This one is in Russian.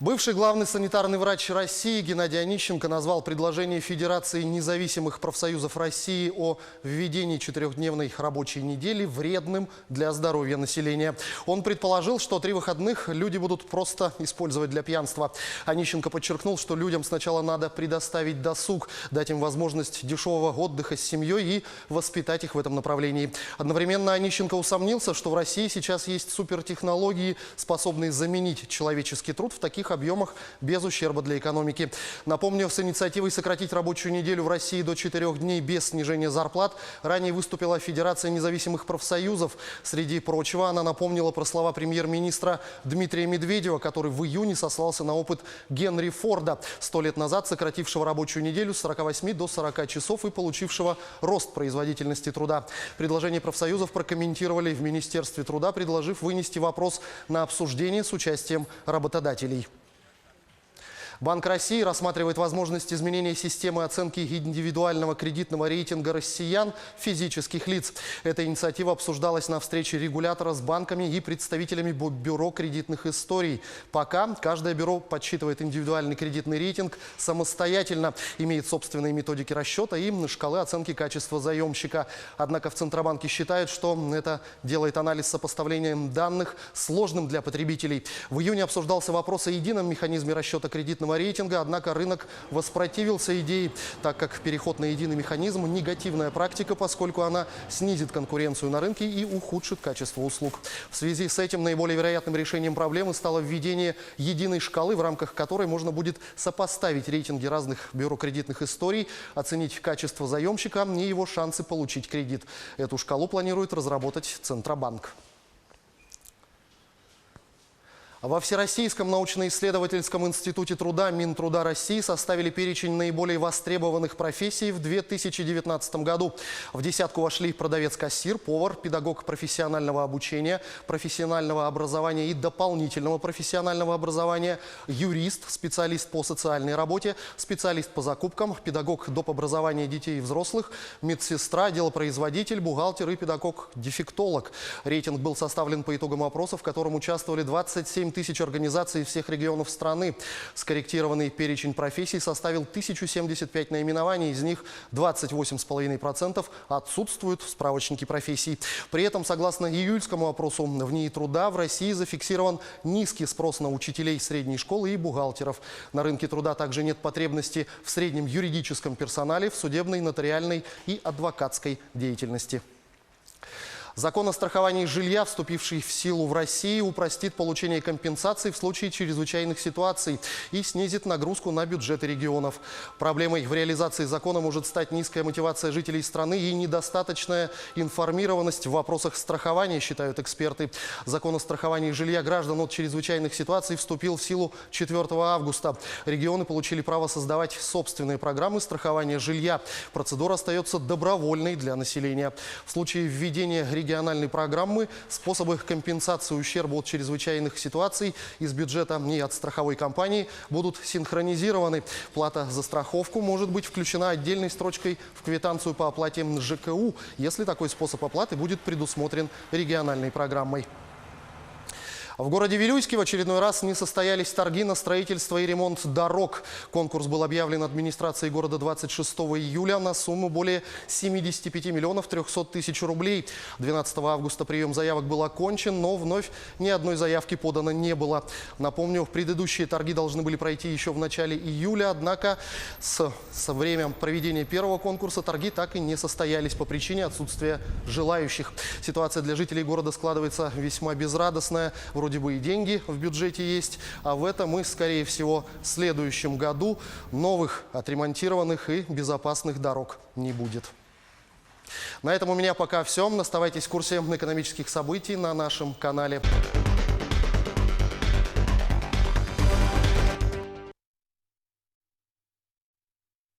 Бывший главный санитарный врач России Геннадий Онищенко назвал предложение Федерации независимых профсоюзов России о введении 4-дневной рабочей недели вредным для здоровья населения. Он предположил, что 3 выходных люди будут просто использовать для пьянства. Онищенко подчеркнул, что людям сначала надо предоставить досуг, дать им возможность дешевого отдыха с семьей и воспитать их в этом направлении. Одновременно Онищенко усомнился, что в России сейчас есть супертехнологии, способные заменить человеческий труд в таких объемах без ущерба для экономики. Напомню, с инициативой сократить рабочую неделю в России до 4 дней без снижения зарплат ранее выступила Федерация независимых профсоюзов. Среди прочего, она напомнила про слова премьер-министра Дмитрия Медведева, который в июне сослался на опыт Генри Форда, 100 лет назад сократившего рабочую неделю с 48 до 40 часов и получившего рост производительности труда. Предложение профсоюзов прокомментировали в Министерстве труда, предложив вынести вопрос на обсуждение с участием работодателей. Банк России рассматривает возможность изменения системы оценки индивидуального кредитного рейтинга россиян физических лиц. Эта инициатива обсуждалась на встрече регулятора с банками и представителями бюро кредитных историй. Пока каждое бюро подсчитывает индивидуальный кредитный рейтинг самостоятельно, имеет собственные методики расчета и шкалы оценки качества заемщика. Однако в Центробанке считают, что это делает анализ сопоставления данных сложным для потребителей. В июне обсуждался вопрос о едином механизме расчета кредитного рейтинга, однако рынок воспротивился идее, так как переход на единый механизм – негативная практика, поскольку она снизит конкуренцию на рынке и ухудшит качество услуг. В связи с этим наиболее вероятным решением проблемы стало введение единой шкалы, в рамках которой можно будет сопоставить рейтинги разных бюро кредитных историй, оценить качество заемщика и его шансы получить кредит. Эту шкалу планирует разработать Центробанк. Во Всероссийском научно-исследовательском институте труда Минтруда России составили перечень наиболее востребованных профессий в 2019 году. В десятку вошли продавец-кассир, повар, педагог профессионального обучения, профессионального образования и дополнительного профессионального образования, юрист, специалист по социальной работе, специалист по закупкам, педагог доп. Образования детей и взрослых, медсестра, делопроизводитель, бухгалтер и педагог-дефектолог. Рейтинг был составлен по итогам опроса, в котором участвовали 27 тысяч организаций всех регионов страны. Скорректированный перечень профессий составил 1075 наименований, из них 28,5% отсутствуют в справочнике профессий. При этом, согласно июльскому опросу в НИИ труда, в России зафиксирован низкий спрос на учителей средней школы и бухгалтеров. На рынке труда также нет потребности в среднем юридическом персонале, в судебной, нотариальной и адвокатской деятельности. Закон о страховании жилья, вступивший в силу в России, упростит получение компенсаций в случае чрезвычайных ситуаций и снизит нагрузку на бюджеты регионов. Проблемой в реализации закона может стать низкая мотивация жителей страны и недостаточная информированность в вопросах страхования, считают эксперты. Закон о страховании жилья граждан от чрезвычайных ситуаций вступил в силу 4 августа. Регионы получили право создавать собственные программы страхования жилья. Процедура остается добровольной для населения. В случае введения региональной программы способы компенсации ущерба от чрезвычайных ситуаций из бюджета и от страховой компании будут синхронизированы. Плата за страховку может быть включена отдельной строчкой в квитанцию по оплате ЖКУ, если такой способ оплаты будет предусмотрен региональной программой. В городе Вилюйске в очередной раз не состоялись торги на строительство и ремонт дорог. Конкурс был объявлен администрацией города 26 июля на сумму более 75 миллионов 300 тысяч рублей. 12 августа прием заявок был окончен, но вновь ни одной заявки подано не было. Напомню, предыдущие торги должны были пройти еще в начале июля, однако со временем проведения первого конкурса торги так и не состоялись по причине отсутствия желающих. Ситуация для жителей города складывается весьма безрадостная. Вроде бы и деньги в бюджете есть, а в этом и, скорее всего, в следующем году новых отремонтированных и безопасных дорог не будет. На этом у меня пока все. Оставайтесь в курсе экономических событий на нашем канале.